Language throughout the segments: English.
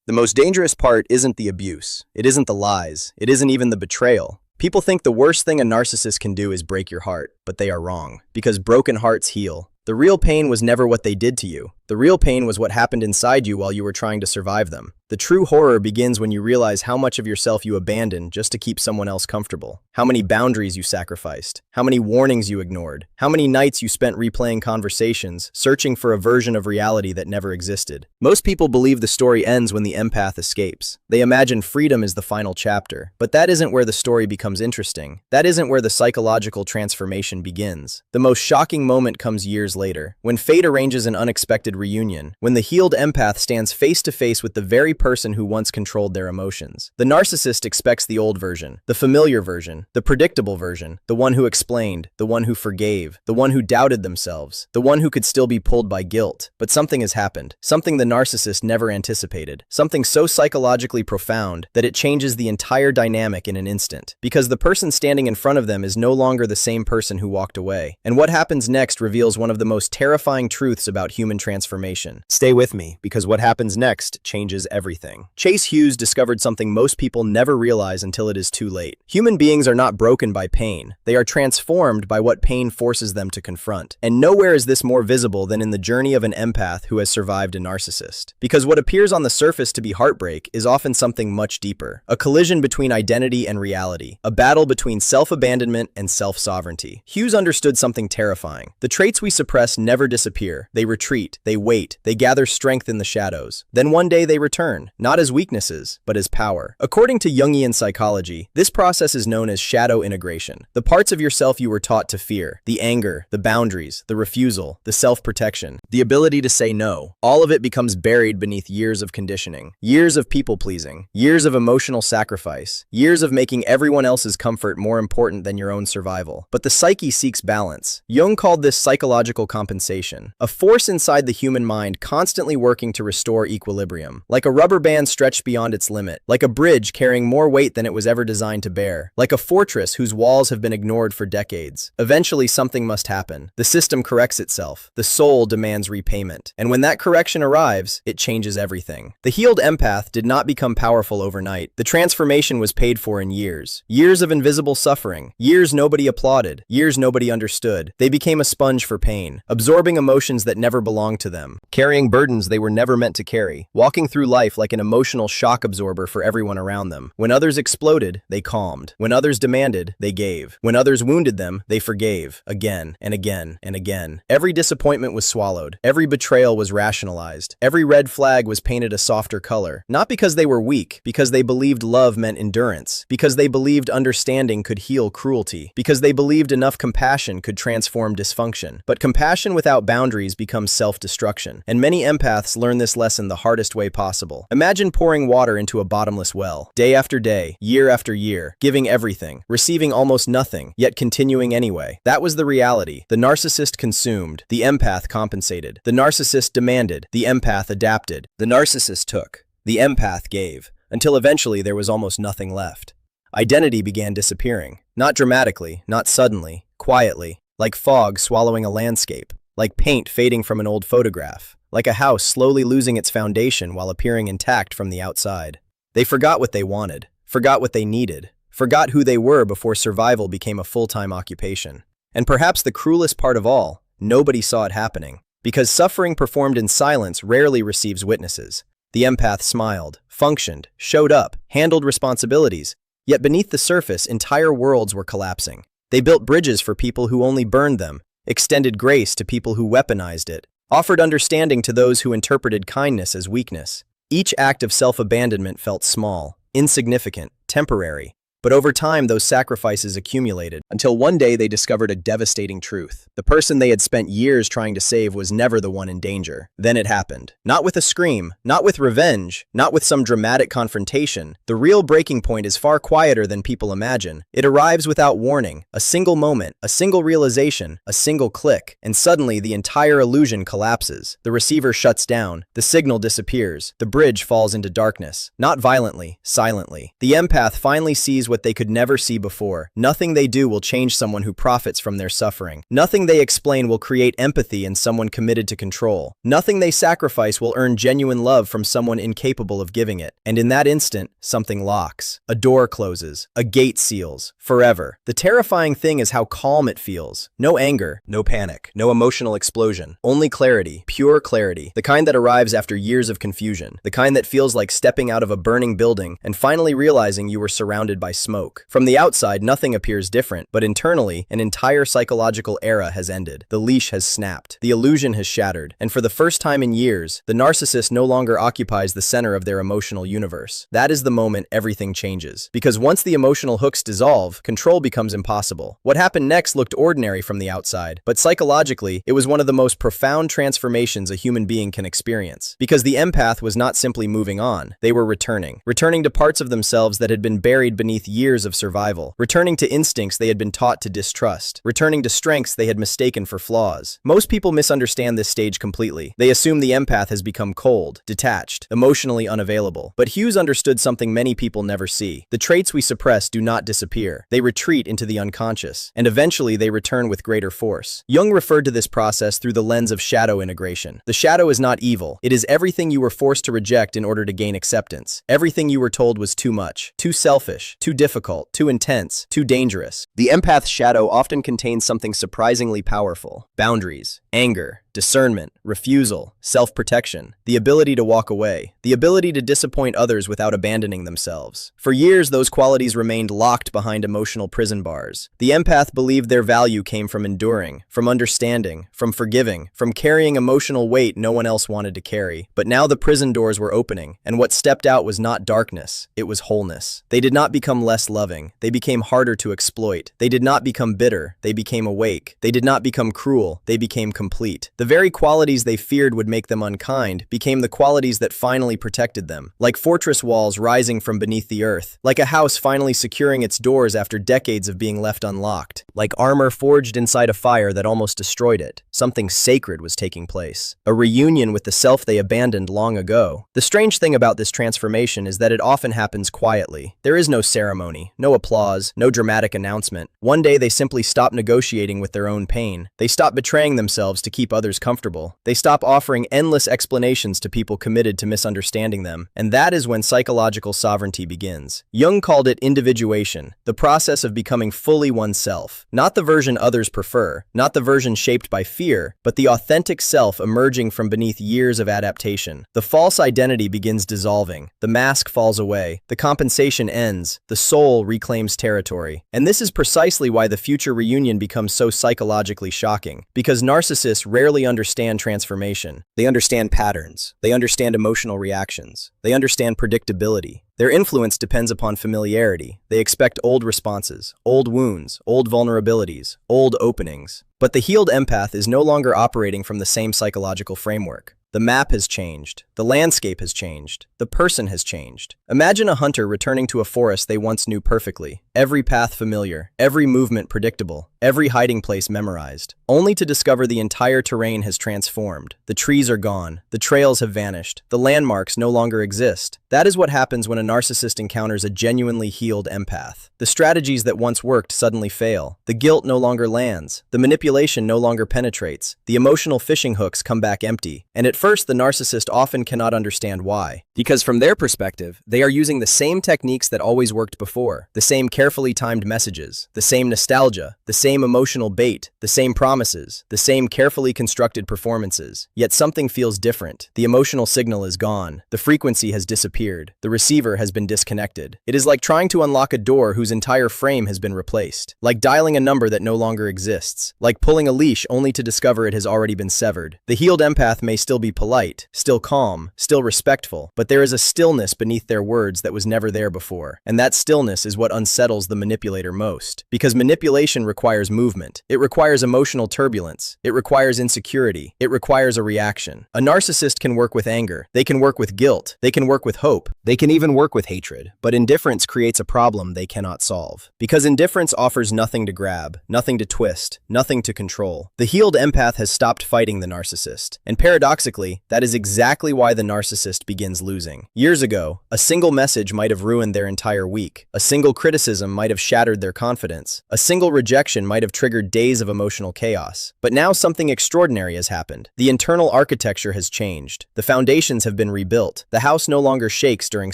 The most dangerous part isn't the abuse. It isn't the lies. It isn't even the betrayal. People think the worst thing a narcissist can do is break your heart, but they are wrong. Because broken hearts heal. The real pain was never what they did to you. The real pain was what happened inside you while you were trying to survive them. The true horror begins when you realize how much of yourself you abandoned just to keep someone else comfortable. How many boundaries you sacrificed. How many warnings you ignored. How many nights you spent replaying conversations, searching for a version of reality that never existed. Most people believe the story ends when the empath escapes. They imagine freedom is the final chapter. But that isn't where the story becomes interesting. That isn't where the psychological transformation begins. The most shocking moment comes years later, when fate arranges an unexpected reunion, when the healed empath stands face to face with the very person who once controlled their emotions. The narcissist expects the old version, the familiar version, the predictable version, the one who explained, the one who forgave, the one who doubted themselves, the one who could still be pulled by guilt. But something has happened, something the narcissist never anticipated, something so psychologically profound that it changes the entire dynamic in an instant. Because the person standing in front of them is no longer the same person who walked away. And what happens next reveals one of the most terrifying truths about human transformation. Stay with me, because what happens next changes everything. Chase Hughes discovered something most people never realize until it is too late. Human beings are not broken by pain. They are transformed by what pain forces them to confront. And nowhere is this more visible than in the journey of an empath who has survived a narcissist. Because what appears on the surface to be heartbreak is often something much deeper. A collision between identity and reality. A battle between self-abandonment and self-sovereignty. Hughes understood something terrifying. The traits we suppress never disappear. They retreat. They wait. They gather strength in the shadows. Then one day they return, not as weaknesses, but as power. According to Jungian psychology, this process is known as shadow integration. The parts of yourself you were taught to fear, the anger, the boundaries, the refusal, the self-protection, the ability to say no, all of it becomes buried beneath years of conditioning, years of people-pleasing, years of emotional sacrifice, years of making everyone else's comfort more important than your own survival. But the psyche seeks balance. Jung called this psychological compensation, a force inside the human mind constantly working to restore equilibrium, like a rubber band stretched beyond its limit, like a bridge carrying more weight than it was ever designed to bear, like a fortress whose walls have been ignored for decades. Eventually, something must happen. The system corrects itself. The soul demands repayment. And when that correction arrives, it changes everything. The healed empath did not become powerful overnight. The transformation was paid for in years. Years of invisible suffering. Years nobody applauded. Years nobody understood. They became a sponge for pain, absorbing emotions that never belonged to them, carrying burdens they were never meant to carry, walking through life like an emotional shock absorber for everyone around them. When others exploded, they calmed. When others demanded, they gave. When others wounded them, they forgave. Again and again and again. Every disappointment was swallowed. Every betrayal was rationalized. Every red flag was painted a softer color. Not because they were weak, because they believed love meant endurance. Because they believed understanding could heal cruelty. Because they believed enough compassion could transform dysfunction. But compassion without boundaries becomes self-destruction. And many empaths learn this lesson the hardest way possible. Imagine pouring water into a bottomless well, day after day, year after year, giving everything, receiving almost nothing, yet continuing anyway. That was the reality. The narcissist consumed. The empath compensated. The narcissist demanded. The empath adapted. The narcissist took. The empath gave. Until eventually there was almost nothing left. Identity began disappearing. Not dramatically, not suddenly, quietly, like fog swallowing a landscape, like paint fading from an old photograph, like a house slowly losing its foundation while appearing intact from the outside. They forgot what they wanted, forgot what they needed, forgot who they were before survival became a full-time occupation. And perhaps the cruelest part of all, nobody saw it happening. Because suffering performed in silence rarely receives witnesses. The empath smiled, functioned, showed up, handled responsibilities, yet beneath the surface, entire worlds were collapsing. They built bridges for people who only burned them, extended grace to people who weaponized it, offered understanding to those who interpreted kindness as weakness. Each act of self-abandonment felt small, insignificant, temporary. But over time, those sacrifices accumulated, until one day they discovered a devastating truth. The person they had spent years trying to save was never the one in danger. Then it happened. Not with a scream, not with revenge, not with some dramatic confrontation. The real breaking point is far quieter than people imagine. It arrives without warning, a single moment, a single realization, a single click, and suddenly the entire illusion collapses. The receiver shuts down, the signal disappears, the bridge falls into darkness. Not violently, silently. The empath finally sees what what they could never see before. Nothing they do will change someone who profits from their suffering. Nothing they explain will create empathy in someone committed to control. Nothing they sacrifice will earn genuine love from someone incapable of giving it. And in that instant, something locks. A door closes. A gate seals. Forever. The terrifying thing is how calm it feels. No anger, no panic, no emotional explosion. Only clarity, pure clarity. The kind that arrives after years of confusion. The kind that feels like stepping out of a burning building and finally realizing you were surrounded by smoke. From the outside, nothing appears different, but internally, an entire psychological era has ended. The leash has snapped. The illusion has shattered. And for the first time in years, the narcissist no longer occupies the center of their emotional universe. That is the moment everything changes. Because once the emotional hooks dissolve, control becomes impossible. What happened next looked ordinary from the outside, but psychologically, it was one of the most profound transformations a human being can experience. Because the empath was not simply moving on, they were returning to parts of themselves that had been buried beneath years of survival, returning to instincts they had been taught to distrust, returning to strengths they had mistaken for flaws. Most people misunderstand this stage completely. They assume the empath has become cold, detached, emotionally unavailable. But Hughes understood something many people never see. The traits we suppress do not disappear. They retreat into the unconscious, and eventually they return with greater force. Jung referred to this process through the lens of shadow integration. The shadow is not evil. It is everything you were forced to reject in order to gain acceptance. Everything you were told was too much, too selfish, too difficult, too intense, too dangerous. The empath's shadow often contains something surprisingly powerful: boundaries, anger, discernment, refusal, self-protection, the ability to walk away, the ability to disappoint others without abandoning themselves. For years, those qualities remained locked behind emotional prison bars. The empath believed their value came from enduring, from understanding, from forgiving, from carrying emotional weight no one else wanted to carry. But now the prison doors were opening, and what stepped out was not darkness, it was wholeness. They did not become less loving, they became harder to exploit. They did not become bitter, they became awake. They did not become cruel, they became complete. The very qualities they feared would make them unkind became the qualities that finally protected them, like fortress walls rising from beneath the earth, like a house finally securing its doors after decades of being left unlocked, like armor forged inside a fire that almost destroyed it. Something sacred was taking place, a reunion with the self they abandoned long ago. The strange thing about this transformation is that it often happens quietly. There is no ceremony, no applause, no dramatic announcement. One day they simply stop negotiating with their own pain. They stop betraying themselves to keep others comfortable. They stop offering endless explanations to people committed to misunderstanding them. And that is when psychological sovereignty begins. Jung called it individuation, the process of becoming fully oneself. Not the version others prefer, not the version shaped by fear, but the authentic self emerging from beneath years of adaptation. The false identity begins dissolving. The mask falls away. The compensation ends. The soul reclaims territory. And this is precisely why the future reunion becomes so psychologically shocking. Because narcissists rarely understand transformation. They understand patterns. They understand emotional reactions. They understand predictability. Their influence depends upon familiarity. They expect old responses, old wounds, old vulnerabilities, old openings. But the healed empath is no longer operating from the same psychological framework. The map has changed. The landscape has changed. The person has changed. Imagine a hunter returning to a forest they once knew perfectly. Every path familiar, every movement predictable, every hiding place memorized, only to discover the entire terrain has transformed. The trees are gone. The trails have vanished. The landmarks no longer exist. That is what happens when a narcissist encounters a genuinely healed empath. The strategies that once worked suddenly fail. The guilt no longer lands. The manipulation no longer penetrates. The emotional fishing hooks come back empty. And at first, the narcissist often cannot understand why. Because from their perspective, they are using the same techniques that always worked before. The same carefully timed messages, the same nostalgia, the same emotional bait, the same promises, the same carefully constructed performances. Yet something feels different. The emotional signal is gone. The frequency has disappeared. The receiver has been disconnected. It is like trying to unlock a door whose entire frame has been replaced. Like dialing a number that no longer exists. Like pulling a leash only to discover it has already been severed. The healed empath may still be polite, still calm, still respectful, but there is a stillness beneath their words that was never there before. And that stillness is what unsettles the manipulator most. Because manipulation requires movement. It requires emotional turbulence. It requires insecurity. It requires a reaction. A narcissist can work with anger. They can work with guilt. They can work with hope. They can even work with hatred. But indifference creates a problem they cannot solve. Because indifference offers nothing to grab, nothing to twist, nothing to control. The healed empath has stopped fighting the narcissist. And paradoxically, that is exactly why the narcissist begins losing. Years ago, a single message might have ruined their entire week. A single criticism criticism might have shattered their confidence. A single rejection might have triggered days of emotional chaos. But now something extraordinary has happened. The internal architecture has changed. The foundations have been rebuilt. The house no longer shakes during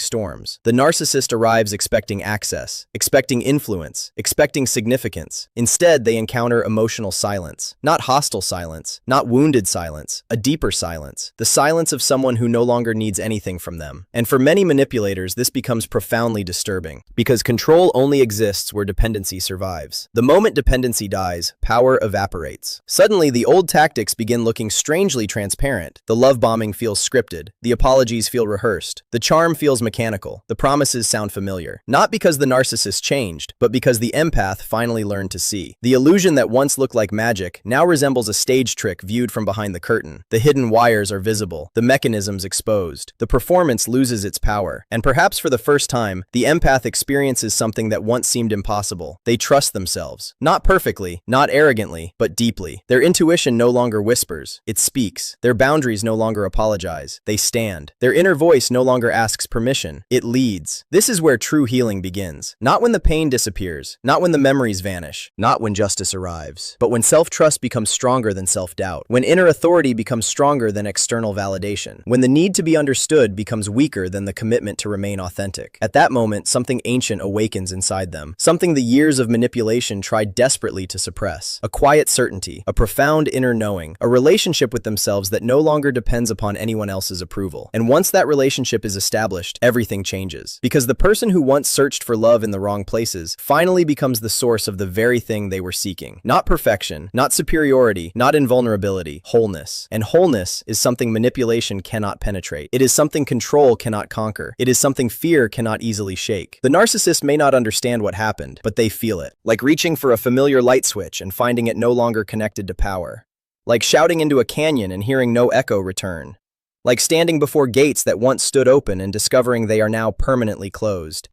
storms. The narcissist arrives expecting access, expecting influence, expecting significance. Instead, they encounter emotional silence. Not hostile silence, not wounded silence, a deeper silence. The silence of someone who no longer needs anything from them. And for many manipulators, this becomes profoundly disturbing, because control only exists where dependency survives. The moment dependency dies, power evaporates. Suddenly, the old tactics begin looking strangely transparent. The love bombing feels scripted. The apologies feel rehearsed. The charm feels mechanical. The promises sound familiar. Not because the narcissist changed, but because the empath finally learned to see. The illusion that once looked like magic now resembles a stage trick viewed from behind the curtain. The hidden wires are visible. The mechanisms exposed. The performance loses its power. And perhaps for the first time, the empath experiences something that once seemed impossible. They trust themselves. Not perfectly, not arrogantly, but deeply. Their intuition no longer whispers. It speaks. Their boundaries no longer apologize. They stand. Their inner voice no longer asks permission. It leads. This is where true healing begins. Not when the pain disappears. Not when the memories vanish. Not when justice arrives. But when self-trust becomes stronger than self-doubt. When inner authority becomes stronger than external validation. When the need to be understood becomes weaker than the commitment to remain authentic. At that moment, something ancient awakens inside them. Something the years of manipulation tried desperately to suppress. A quiet certainty. A profound inner knowing. A relationship with themselves that no longer depends upon anyone else's approval. And once that relationship is established, everything changes. Because the person who once searched for love in the wrong places finally becomes the source of the very thing they were seeking. Not perfection, not superiority, not invulnerability, wholeness. And wholeness is something manipulation cannot penetrate. It is something control cannot conquer. It is something fear cannot easily shake. The narcissist may not understand what happened, but they feel it. Like reaching for a familiar light switch and finding it no longer connected to power. Like shouting into a canyon and hearing no echo return. Like standing before gates that once stood open and discovering they are now permanently closed.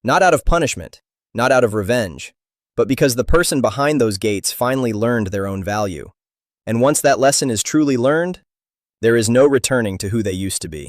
Not out of punishment, not out of revenge, but because the person behind those gates finally learned their own value. And once that lesson is truly learned, there is no returning to who they used to be.